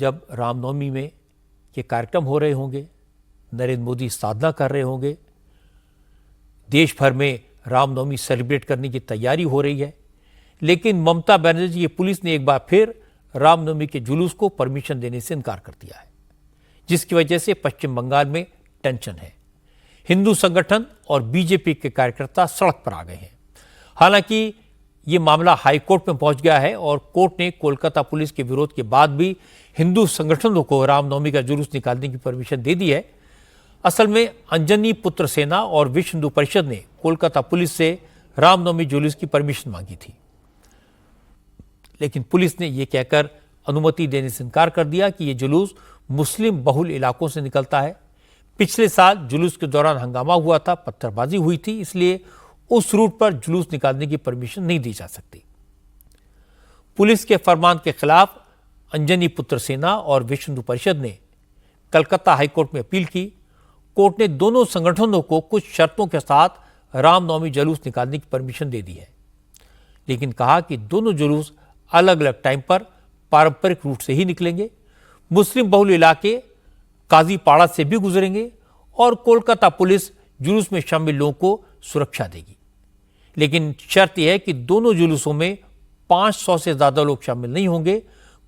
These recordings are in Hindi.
जब रामनवमी में ये कार्यक्रम हो रहे होंगे, नरेंद्र मोदी साधना कर रहे होंगे, देश भर में रामनवमी सेलिब्रेट करने की तैयारी हो रही है, लेकिन ममता बनर्जी की पुलिस ने एक बार फिर रामनवमी के जुलूस को परमिशन देने से इनकार कर दिया है, जिसकी वजह से पश्चिम बंगाल में टेंशन है। हिंदू संगठन और बीजेपी के कार्यकर्ता सड़क पर आ गए हैं। हालांकि ये मामला हाईकोर्ट में पहुंच गया है और कोर्ट ने कोलकाता पुलिस के विरोध के बाद भी हिंदू संगठनों को रामनवमी का जुलूस निकालने की परमिशन दे दी है। असल में अंजनी पुत्र सेना और विश्व हिंदू परिषद ने कोलकाता पुलिस से रामनवमी जुलूस की परमिशन मांगी थी, लेकिन पुलिस ने यह कहकर अनुमति देने से इनकार कर दिया कि यह जुलूस मुस्लिम बहुल इलाकों से निकलता है। पिछले साल जुलूस के दौरान हंगामा हुआ था, पत्थरबाजी हुई थी, इसलिए उस रूट पर जुलूस निकालने की परमिशन नहीं दी जा सकती। पुलिस के फरमान के खिलाफ अंजनी पुत्र सेना और विश्व हिंदू परिषद ने कलकत्ता हाईकोर्ट में अपील की। कोर्ट ने दोनों संगठनों को कुछ शर्तों के साथ रामनवमी जुलूस निकालने की परमिशन दे दी है, लेकिन कहा कि दोनों जुलूस अलग अलग टाइम पर पारंपरिक रूट से ही निकलेंगे, मुस्लिम बहुल इलाके काजीपाड़ा से भी गुजरेंगे और कोलकाता पुलिस जुलूस में शामिल लोगों को सुरक्षा देगी। लेकिन शर्त यह है कि दोनों जुलूसों में 500 से ज्यादा लोग शामिल नहीं होंगे,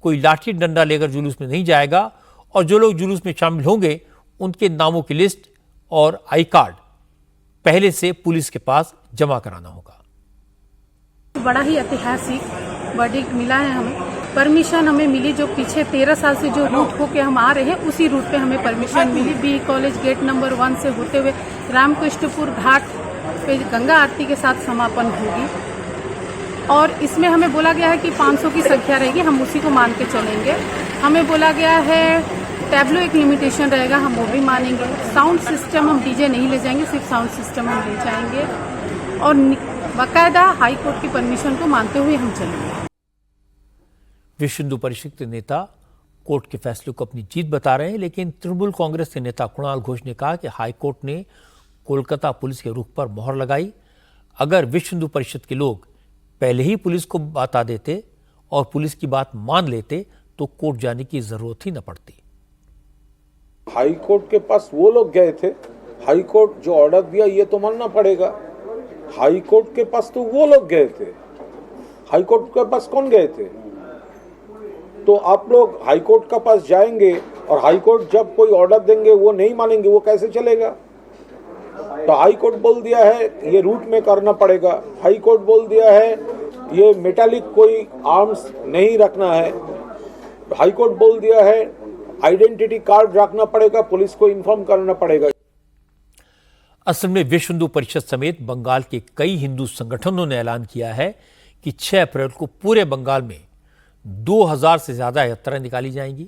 कोई लाठी डंडा लेकर जुलूस में नहीं जाएगा और जो लोग जुलूस में शामिल होंगे उनके नामों की लिस्ट और आई कार्ड पहले से पुलिस के पास जमा कराना होगा। बड़ा ही ऐतिहासिक वर्डिक्ट मिला है हमें। परमिशन हमें मिली, जो पीछे 13 साल से जो रूट होके हम आ रहे हैं उसी रूट पे हमें परमिशन मिली। बी कॉलेज गेट नंबर 1 से होते हुए रामकृष्णपुर घाट पे गंगा आरती के साथ समापन होगी और इसमें हमें बोला गया है कि 500 की संख्या रहेगी, हम उसी को मान के चलेंगे। हमें बोला गया है टैब्लो एक लिमिटेशन रहेगा, हम वो भी मानेंगे। साउंड सिस्टम हम डीजे नहीं ले जाएंगे, सिर्फ साउंड सिस्टम हम ले जाएंगे और बाकायदा हाई कोर्ट की परमिशन को मानते हुए हम चलेंगे। विश्व हिंदू परिषद के नेता कोर्ट के फैसले को अपनी जीत बता रहे हैं, लेकिन तृणमूल कांग्रेस के नेता कुणाल घोष ने कहा कि हाईकोर्ट ने कोलकाता पुलिस के रुख पर मोहर लगाई। अगर विश्व हिंदू परिषद के लोग पहले ही पुलिस को बता देते और पुलिस की बात मान लेते तो कोर्ट जाने की जरूरत ही न पड़ती। हाईकोर्ट के पास वो लोग गए थे, हाईकोर्ट जो ऑर्डर दिया ये तो मानना पड़ेगा। हाईकोर्ट के पास तो वो लोग गए थे, हाईकोर्ट के पास कौन गए थे? तो आप लोग हाईकोर्ट के पास जाएंगे और हाईकोर्ट जब कोई ऑर्डर देंगे वो नहीं मानेंगे, वो कैसे चलेगा? तो हाईकोर्ट बोल दिया है ये रूट में करना पड़ेगा, हाईकोर्ट बोल दिया है ये मेटालिक कोई आर्म्स नहीं रखना है, हाईकोर्ट बोल दिया है आइडेंटिटी कार्ड रखना पड़ेगा, पुलिस को इन्फॉर्म करना पड़ेगा। असल में विश्व हिंदू परिषद समेत बंगाल के कई हिंदू संगठनों ने ऐलान किया है कि 6 अप्रैल को पूरे बंगाल में 2000 से ज्यादा यात्राएं निकाली जाएंगी।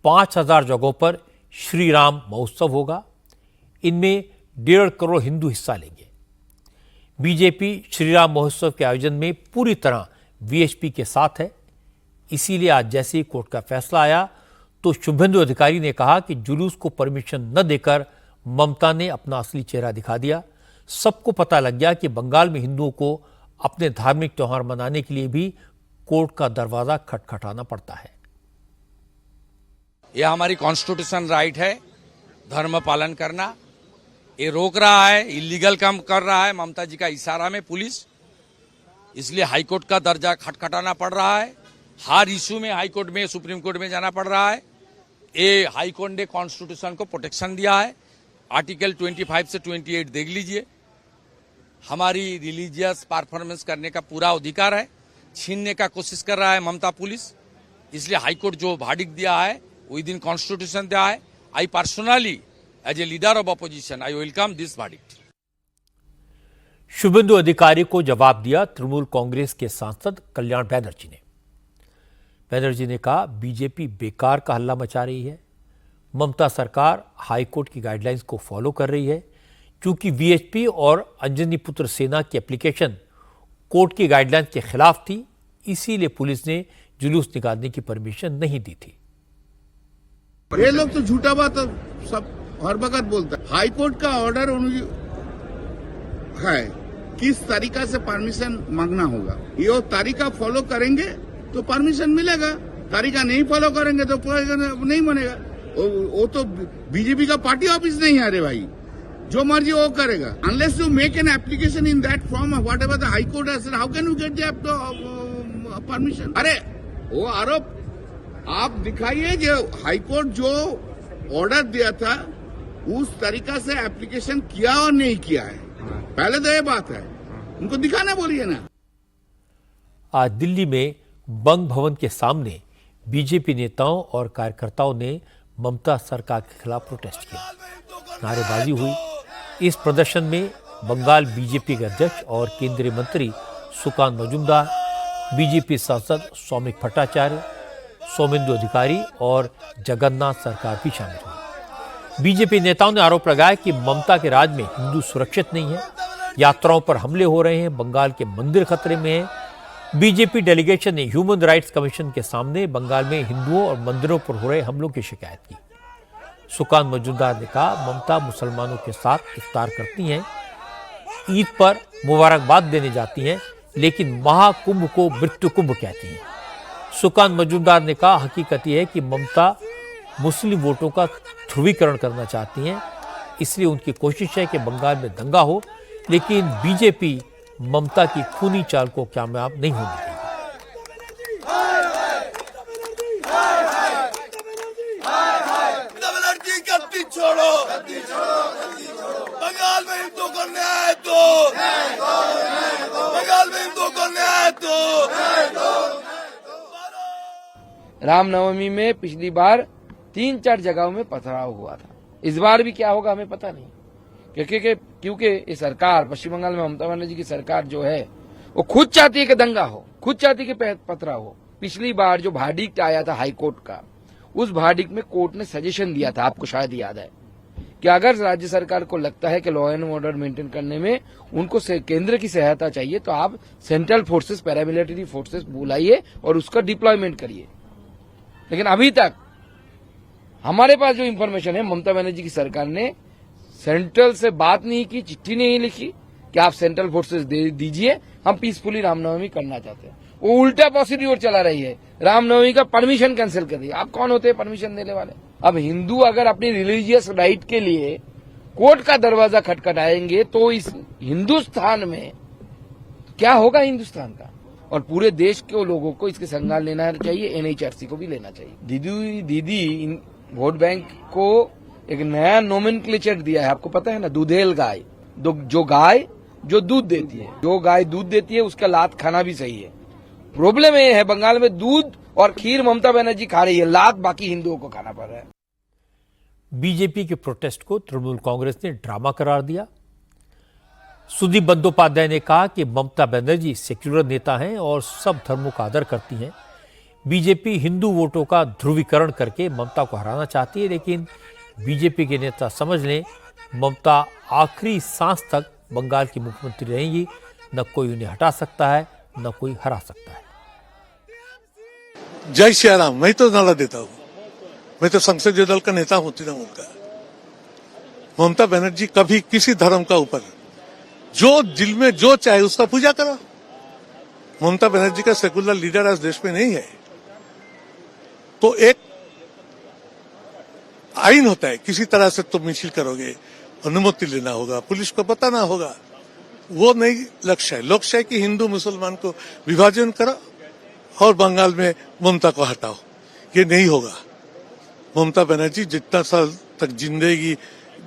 5000 जगहों पर श्री राम महोत्सव होगा। इनमें 1.5 करोड़ हिंदू हिस्सा लेंगे। बीजेपी श्री राम महोत्सव के आयोजन में पूरी तरह वीएचपी के साथ है। इसीलिए आज जैसे ही कोर्ट का फैसला आया तो शुभेंदु अधिकारी ने कहा कि जुलूस को परमिशन न देकर ममता ने अपना असली चेहरा दिखा दिया। सबको पता लग गया कि बंगाल में हिंदुओं को अपने धार्मिक त्योहार मनाने के लिए भी कोर्ट का दरवाजा खटखटाना पड़ता है। यह हमारी कॉन्स्टिट्यूशन राइट है, धर्म पालन करना। ये रोक रहा है, इलीगल काम कर रहा है ममता जी का इशारा में पुलिस, इसलिए हाईकोर्ट का दर्जा खटखटाना पड़ रहा है। हर इशू में हाईकोर्ट में, सुप्रीम कोर्ट में जाना पड़ रहा है। ये हाईकोर्ट ने कॉन्स्टिट्यूशन को प्रोटेक्शन दिया है। आर्टिकल 25 से 28 देख लीजिए। हमारी रिलीजियस परफॉर्मेंस करने का पूरा अधिकार है, छीनने का कोशिश कर रहा है ममता पुलिस। इसलिए हाईकोर्ट जो वर्डिक्ट दिया है विद इन कॉन्स्टिट्यूशन दिया है। I personally as a leader of opposition I welcome this verdict. Suvendu Adhikari को जवाब दिया तृणमूल कांग्रेस के सांसद कल्याण बैनर्जी ने। बैनर्जी ने कहा बीजेपी बेकार का हल्ला मचा रही है। ममता सरकार हाईकोर्ट की गाइडलाइंस को फॉलो कर रही है। क्योंकि वीएचपी और अंजनी पुत्र सेना की एप्लीकेशन कोर्ट की गाइडलाइंस के खिलाफ थी, इसीलिए पुलिस ने जुलूस निकालने की परमिशन नहीं दी थी। ये लोग तो झूठा बात सब हर वक्त बोलता है। हाईकोर्ट का ऑर्डर है किस तरीका से परमिशन मांगना होगा, ये तरीका फॉलो करेंगे तो परमिशन मिलेगा। तरीका नहीं फॉलो करेंगे तो नहीं बनेगा। वो तो बीजेपी का पार्टी ऑफिस नहीं है। अरे भाई, जो मर्जी वो करेगा। Unless you make an application in that form, what ever the high court has said, how can you get the permission? अरे वो आरोप आप दिखाइए जो हाई कोर्ट जो ऑर्डर दिया था उस तरीका से एप्लीकेशन किया और नहीं किया है। पहले तो ये बात है, उनको दिखाना बोलिए ना। आज दिल्ली में बंग भवन के सामने बीजेपी नेताओं और कार्यकर्ताओं ने ममता सरकार के खिलाफ प्रोटेस्ट किया, नारेबाजी हुई। इस प्रदर्शन में बंगाल बीजेपी के अध्यक्ष और केंद्रीय मंत्री सुकांत मजूमदार, बीजेपी सांसद सौमिक भट्टाचार्य, सोमेंदु अधिकारी और जगन्नाथ सरकार भी शामिल हुए। बीजेपी नेताओं ने आरोप लगाया कि ममता के राज में हिंदू सुरक्षित नहीं है, यात्राओं पर हमले हो रहे हैं, बंगाल के मंदिर खतरे में हैं। बीजेपी डेलीगेशन ने ह्यूमन राइट्स कमीशन के सामने बंगाल में हिंदुओं और मंदिरों पर हो रहे हमलों की शिकायत की। सुकांत मजूमदार ने कहा, ममता मुसलमानों के साथ इफ्तार करती हैं, ईद पर मुबारकबाद देने जाती हैं, लेकिन महाकुंभ को मृत्यु कुंभ कहती हैं। सुकांत मजूमदार ने कहा, हकीकत यह है कि ममता मुस्लिम वोटों का ध्रुवीकरण करना चाहती हैं, इसलिए उनकी कोशिश है कि बंगाल में दंगा हो, लेकिन बीजेपी ममता की खूनी चाल को कामयाब नहीं होने देगी। छोड़ो, बंगाल में हिंदुओं को न्याय दो, बंगाल में हिंदुओं को न्याय दो। रामनवमी में पिछली बार 3-4 जगहों में पथराव हुआ था। इस बार भी क्या होगा हमें पता नहीं, क्योंकि ये सरकार, पश्चिम बंगाल में ममता बनर्जी की सरकार जो है वो खुद चाहती है कि दंगा हो, खुद चाहती है कि पथराव हो। पिछली बार जो वर्डिक्ट आया था हाई कोर्ट का, उस वर्डिक्ट में कोर्ट ने सजेशन दिया था, आपको शायद याद है, कि अगर राज्य सरकार को लगता है कि लॉ एंड ऑर्डर मेंटेन करने में उनको केंद्र की सहायता चाहिए तो आप सेंट्रल फोर्सेस, पैरामिलिट्री फोर्सेस बुलाइए और उसका डिप्लॉयमेंट करिए। लेकिन अभी तक हमारे पास जो इंफॉर्मेशन है, ममता बनर्जी की सरकार ने सेंट्रल से बात नहीं की, चिट्ठी नहीं लिखी कि आप सेंट्रल फोर्सेस दे दीजिए, हम पीसफुली रामनवमी करना चाहते हैं। वो उल्टा प्रोसीड्यूर चला रही है, रामनवमी का परमिशन कैंसिल कर रही है। आप कौन होते हैं परमिशन देने वाले? अब हिंदू अगर अपनी रिलीजियस राइट के लिए कोर्ट का दरवाजा खटखटाएंगे तो इस हिंदुस्तान में क्या होगा हिंदुस्तान का? और पूरे देश के लोगों को इसके संज्ञान लेना चाहिए, एनएचआरसी को भी लेना चाहिए। दीदी वोट बैंक को एक नया नोमेनक्लेचर दिया है, आपको पता है ना, दूधेल गाय, जो गाय जो दूध देती है, जो गाय दूध देती है उसका लात खाना भी सही है। प्रॉब्लम ये है बंगाल में दूध और खीर ममता बनर्जी खा रही है, लात बाकी हिंदुओं को खाना पड़ रहा है। बीजेपी के प्रोटेस्ट को तृणमूल कांग्रेस ने ड्रामा करार दिया। सुदीप बंदोपाध्याय ने कहा कि ममता बनर्जी सेक्युलर नेता हैं और सब धर्मों का आदर करती हैं। बीजेपी हिंदू वोटों का ध्रुवीकरण करके ममता को हराना चाहती है, लेकिन बीजेपी के नेता समझ लें, ममता आखिरी सांस तक बंगाल की मुख्यमंत्री रहेंगी। न कोई उन्हें हटा सकता है, न कोई हरा सकता है। जय श्री राम। मैं तो नारा देता हूँ, मैं तो संसदीय दल का नेता हूँ तृणमूल का। ममता बनर्जी कभी किसी धर्म का ऊपर जो दिल में जो चाहे उसका पूजा करो। ममता बनर्जी का सेकुलर लीडर आज देश में नहीं है, तो एक आइन होता है, किसी तरह से तुम मिছিল करोगे, अनुमति लेना होगा, पुलिस को बताना होगा। वो नहीं लक्ष्य है। लक्ष्य है कि हिंदू मुसलमान को विभाजन करो और बंगाल में ममता को हटाओ। ये नहीं होगा। ममता बनर्जी जितना साल तक जिंदगी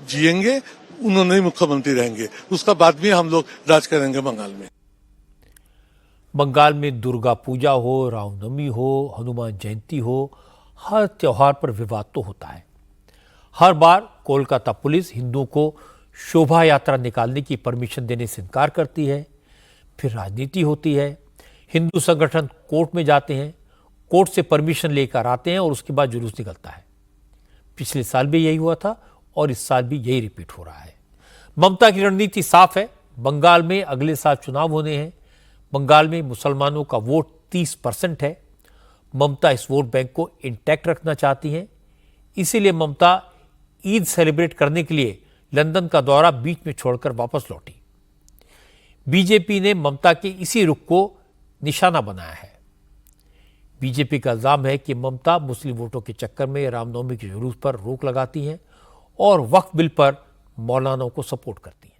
जिएंगे उन्होंने ही मुख्यमंत्री रहेंगे, उसका बाद में हम लोग राज करेंगे बंगाल में। बंगाल में दुर्गा पूजा हो, रामनवमी हो, हनुमान जयंती हो, हर त्योहार पर विवाद तो होता है। हर बार कोलकाता पुलिस हिंदुओं को शोभा यात्रा निकालने की परमिशन देने से इनकार करती है, फिर राजनीति होती है। हिंदू संगठन कोर्ट में जाते हैं, कोर्ट से परमिशन लेकर आते हैं और उसके बाद जुलूस निकलता है। पिछले साल भी यही हुआ था और इस साल भी यही रिपीट हो रहा है। ममता की रणनीति साफ है। बंगाल में अगले साल चुनाव होने हैं। बंगाल में मुसलमानों का वोट 30% है। ममता इस वोट बैंक को इंटैक्ट रखना चाहती हैं। इसीलिए ममता ईद सेलिब्रेट करने के लिए लंदन का दौरा बीच में छोड़कर वापस लौटी। बीजेपी ने ममता के इसी रुख को निशाना बनाया है। बीजेपी का इल्जाम है कि ममता मुस्लिम वोटों के चक्कर में रामनवमी के जुलूस पर रोक लगाती हैं और वक्फ बिल पर मौलानाओं को सपोर्ट करती हैं।